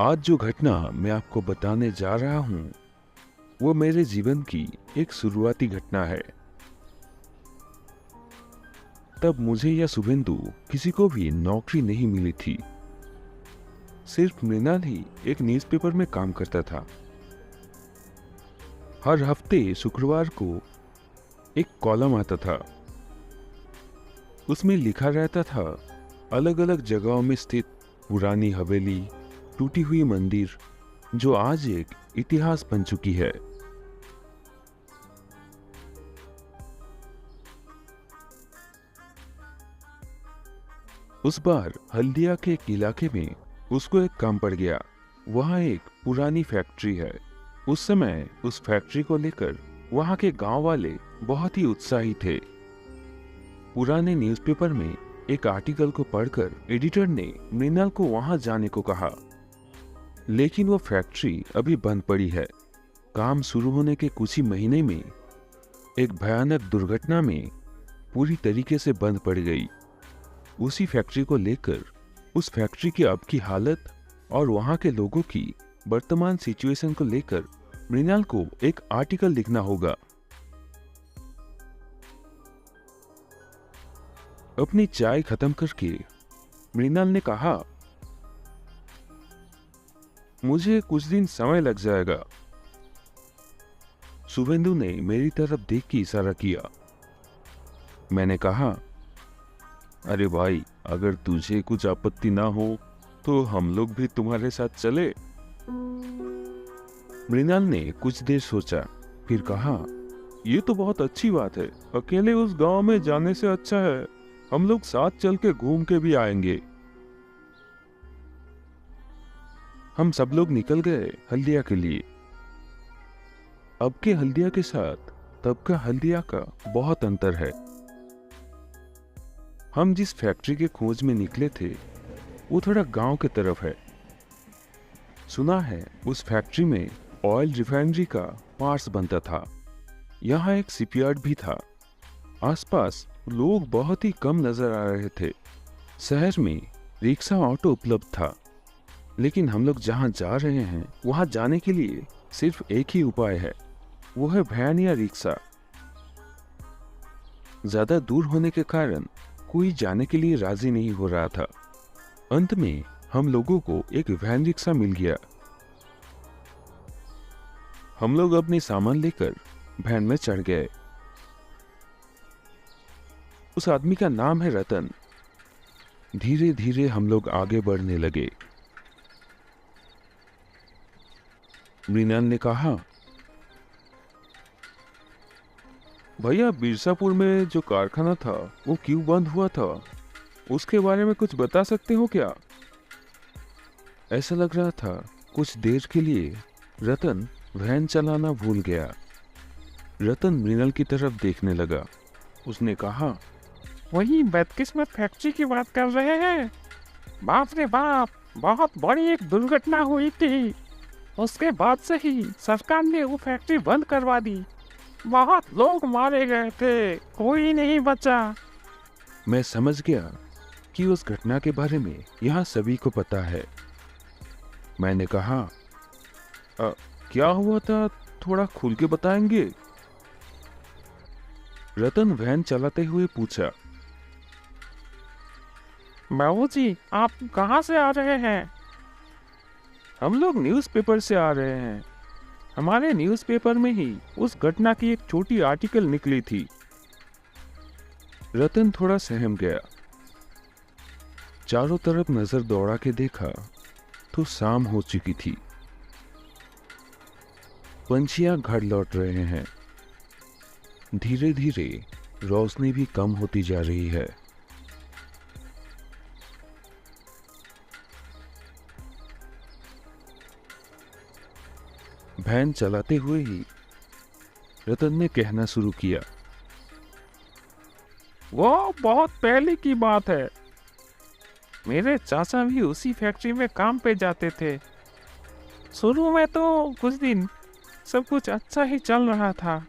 आज जो घटना मैं आपको बताने जा रहा हूँ वो मेरे जीवन की एक शुरुआती घटना है। तब मुझे या शुभेंदु किसी को भी नौकरी नहीं मिली थी। सिर्फ मृणाल ही एक न्यूज़पेपर में काम करता था। हर हफ्ते शुक्रवार को एक कॉलम आता था। उसमें लिखा रहता था अलग अलग जगहों में स्थित पुरानी हवेली, टूटी हुई मंदिर जो आज एक इतिहास बन चुकी है। उस बार हल्दिया के एक इलाके में उसको एक काम पड़ गया। वहाँ एक पुरानी फैक्ट्री है। उस समय उस फैक्ट्री को लेकर वहाँ के गांव वाले बहुत ही उत्साही थे। पुराने न्यूज़पेपर में एक आर्टिकल को पढ़कर एडिटर ने मृणाल को वहां जाने को कहा, लेकिन वो फैक्ट्री अभी बंद पड़ी है। काम शुरू होने के कुछ ही महीने में एक भयानक दुर्घटना में पूरी तरीके से बंद पड़ गई। उसी फैक्ट्री को लेकर उस फैक्ट्री की अब की हालत और वहां के लोगों की वर्तमान सिचुएशन को लेकर मृणाल को एक आर्टिकल लिखना होगा। अपनी चाय खत्म करके मृणाल ने कहा, मुझे कुछ दिन समय लग जाएगा। शुभेंदु ने मेरी तरफ देख के इशारा किया। मैंने कहा, अरे भाई, अगर तुझे कुछ आपत्ति ना हो तो हम लोग भी तुम्हारे साथ चले। मृणाल ने कुछ देर सोचा, फिर कहा, ये तो बहुत अच्छी बात है। अकेले उस गांव में जाने से अच्छा है हम लोग साथ चल के घूम के भी आएंगे। हम सब लोग निकल गए हल्दिया के लिए। अब के हल्दिया के साथ तब का हल्दिया का बहुत अंतर है। हम जिस फैक्ट्री के खोज में निकले थे वो थोड़ा गांव के तरफ है। सुना है उस फैक्ट्री में ऑयल रिफाइनरी का पार्ट्स बनता था। यहाँ एक शिपयार्ड भी था। आसपास लोग बहुत ही कम नजर आ रहे थे। शहर में रिक्शा ऑटो उपलब्ध था, लेकिन हम लोग जहाँ जा रहे हैं वहां जाने के लिए सिर्फ एक ही उपाय है, वो है वैन या रिक्शा। ज्यादा दूर होने के कारण कोई जाने के लिए राजी नहीं हो रहा था। अंत में हम लोगों को एक वैन रिक्शा मिल गया। हम लोग अपने सामान लेकर वैन में चढ़ गए। उस आदमी का नाम है रतन। धीरे धीरे हम लोग आगे बढ़ने लगे। मृणाल ने कहा, भैया, बिरसापुर में जो कारखाना था वो क्यों बंद हुआ था, उसके बारे में कुछ बता सकते हो क्या? ऐसा लग रहा था कुछ देर के लिए रतन वैन चलाना भूल गया। रतन मृणाल की तरफ देखने लगा। उसने कहा, वही बदकिस्मत फैक्ट्री की बात कर रहे हैं? बाप रे बाप, बहुत बड़ी एक दुर्घटना हुई थी। उसके बाद से ही सरकार ने वो फैक्ट्री बंद करवा दी। बहुत लोग मारे गए थे, कोई नहीं बचा। मैं समझ गया कि उस घटना के बारे में यहाँ सभी को पता है। मैंने कहा, क्या हुआ था, थोड़ा खुल के बताएंगे? रतन वैन चलाते हुए पूछा, बाबूजी, आप कहाँ से आ रहे हैं? हम लोग न्यूज़पेपर से आ रहे हैं। हमारे न्यूज़पेपर में ही उस घटना की एक छोटी आर्टिकल निकली थी। रतन थोड़ा सहम गया। चारों तरफ नजर दौड़ा के देखा तो शाम हो चुकी थी। पंछियां घर लौट रहे हैं। धीरे धीरे रोशनी भी कम होती जा रही है। वैन चलाते हुए ही रतन ने कहना शुरू किया, वो बहुत पहले की बात है। मेरे चाचा भी उसी फैक्ट्री में काम पे जाते थे। शुरू में तो कुछ दिन सब कुछ अच्छा ही चल रहा था।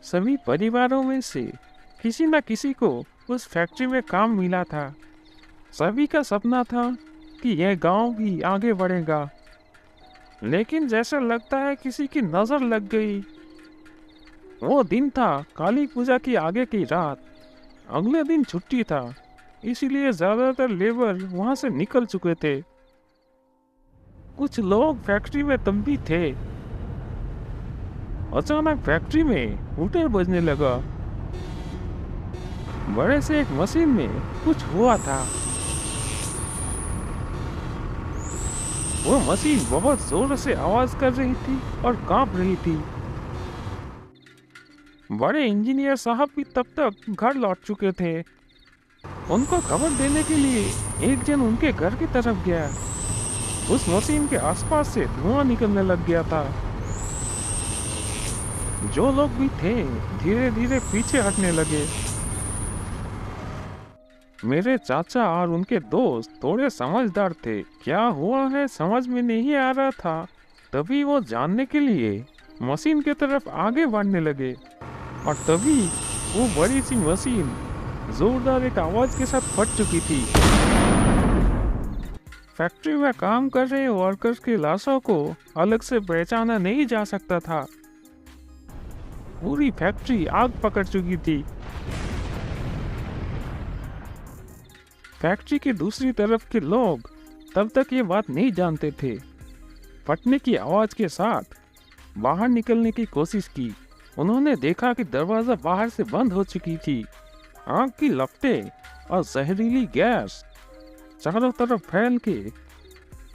सभी परिवारों में से किसी न किसी को उस फैक्ट्री में काम मिला था। सभी का सपना था कि यह गांव भी आगे बढ़ेगा, लेकिन जैसा लगता है किसी की नजर लग गई। वो दिन था काली पूजा की आगे की रात। अगले दिन छुट्टी था, इसीलिए ज्यादातर लेबर वहां से निकल चुके थे। कुछ लोग फैक्ट्री में तब भी थे। अचानक फैक्ट्री में हूटर बजने लगा। बड़े से एक मशीन में कुछ हुआ था। वो मशीन बहुत जोर से आवाज कर रही थी और कांप रही थी। बड़े इंजीनियर साहब भी तब तक घर लौट चुके थे। उनको खबर देने के लिए एक जन उनके घर की तरफ गया। उस मशीन के आसपास से धुआं निकलने लग गया था। जो लोग भी थे धीरे धीरे पीछे हटने लगे। मेरे चाचा और उनके दोस्त थोड़े समझदार थे। क्या हुआ है समझ में नहीं आ रहा था। तभी वो जानने के लिए मशीन की तरफ आगे बढ़ने लगे और तभी वो बड़ी सी मशीन जोरदार एक आवाज के साथ फट चुकी थी। फैक्ट्री में काम कर रहे वर्कर्स की लाशों को अलग से पहचाना नहीं जा सकता था। पूरी फैक्ट्री आग पकड़ चुकी थी। फैक्ट्री के दूसरी तरफ के लोग तब तक ये बात नहीं जानते थे। फटने की आवाज के साथ बाहर निकलने की कोशिश की। उन्होंने देखा कि दरवाजा बाहर से बंद हो चुकी थी। आग की लपटें और जहरीली गैस चारों तरफ फैल के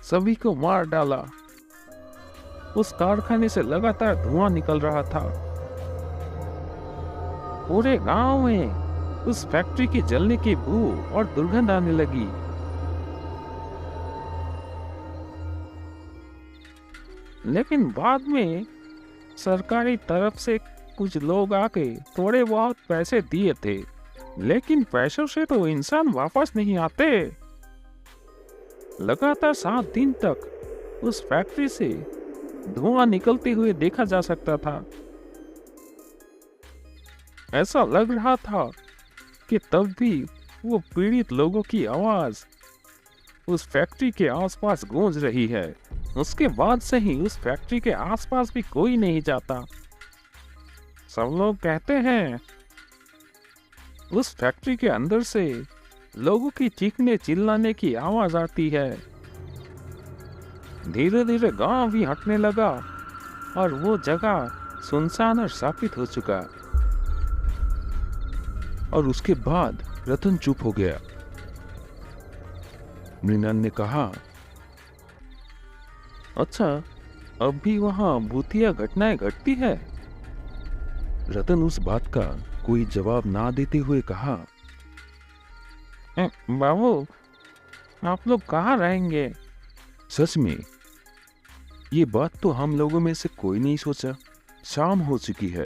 सभी को मार डाला। उस कारखाने से लगातार धुआं निकल रहा था। पूरे गांव में उस फैक्ट्री की जलने की बू और दुर्गंध आने लगी। लेकिन बाद में सरकारी तरफ से कुछ लोग आके थोड़े बहुत पैसे दिए थे, लेकिन पैसों से तो इंसान वापस नहीं आते। लगातार 7 दिन तक उस फैक्ट्री से धुआं निकलते हुए देखा जा सकता था। ऐसा लग रहा था कि तब भी वो पीड़ित लोगों की आवाज उस फैक्ट्री के आसपास गूंज रही है। उसके बाद से ही उस फैक्ट्री के आसपास भी कोई नहीं जाता। सब लोग कहते हैं उस फैक्ट्री के अंदर से लोगों की चीखने चिल्लाने की आवाज आती है। धीरे धीरे गांव भी हटने लगा और वो जगह सुनसान और शापित हो चुका। और उसके बाद रतन चुप हो गया। मृणाल ने कहा, अच्छा, अब भी वहां भूतिया घटनाएं घटती है? रतन उस बात का कोई जवाब ना देते हुए कहा, बाबू, आप लोग कहाँ रहेंगे? सच में ये बात तो हम लोगों में से कोई नहीं सोचा। शाम हो चुकी है,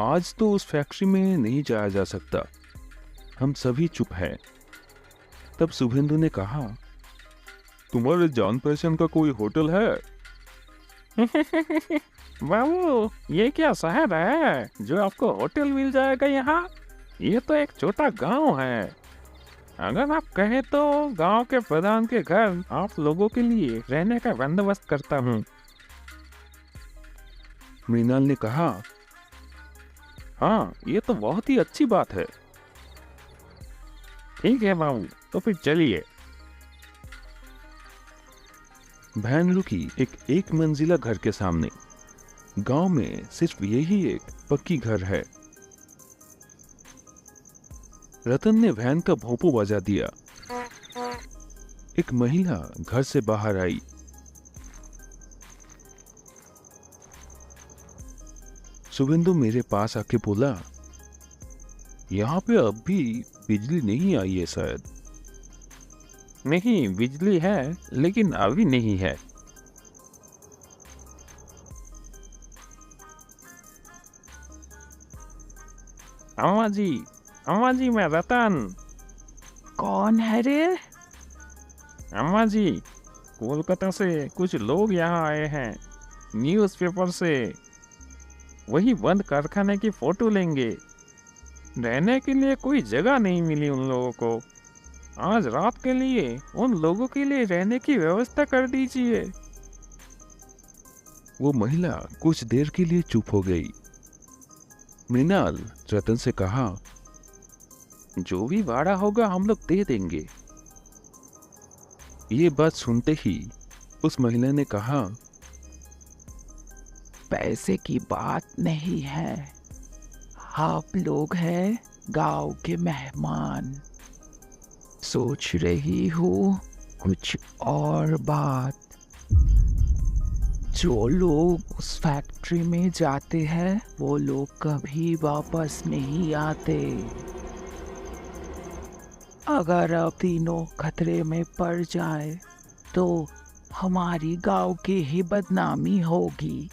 आज तो उस फैक्ट्री में नहीं जाया जा सकता। हम सभी चुप हैं। तब शुभेंदु ने कहा, तुम्हारे जान पहचान का कोई होटल है? बाबू, ये क्या शहर है जो आपको होटल मिल जाएगा? यहाँ ये तो एक छोटा गांव है। अगर आप कहें तो गांव के प्रधान के घर आप लोगों के लिए रहने का बंदोबस्त करता हूँ। मृणाल ने कहा, हाँ, ये तो बहुत ही अच्छी बात है। ठीक है बाबू, तो फिर चलिए। वैन रुकी एक मंजिला घर के सामने। गांव में सिर्फ यही एक पक्की घर है। रतन ने वैन का भोंपू बजा दिया। एक महिला घर से बाहर आई। शुभेंदु मेरे पास आके बोला, यहाँ पे अब भी बिजली नहीं आई है शायद। नहीं, बिजली है लेकिन अभी नहीं है। अम्मा जी, मैं रतन। कौन है रे? अम्मा जी, कोलकाता से कुछ लोग यहाँ आए हैं, न्यूज़पेपर से। वही बंद कारखाने की फोटो लेंगे। रहने के लिए कोई जगह नहीं मिली उन लोगों को। आज रात के लिए उन लोगों के लिए रहने की व्यवस्था कर दीजिए। वो महिला कुछ देर के लिए चुप हो गई। मृणाल रतन से कहा, जो भी भाड़ा होगा हम लोग दे देंगे। ये बात सुनते ही उस महिला ने कहा, पैसे की बात नहीं है, आप लोग हैं गांव के मेहमान। सोच रही हूँ कुछ और बात। जो लोग उस फैक्ट्री में जाते हैं वो लोग कभी वापस नहीं आते। अगर अब तीनों खतरे में पड़ जाए तो हमारी गांव की ही बदनामी होगी।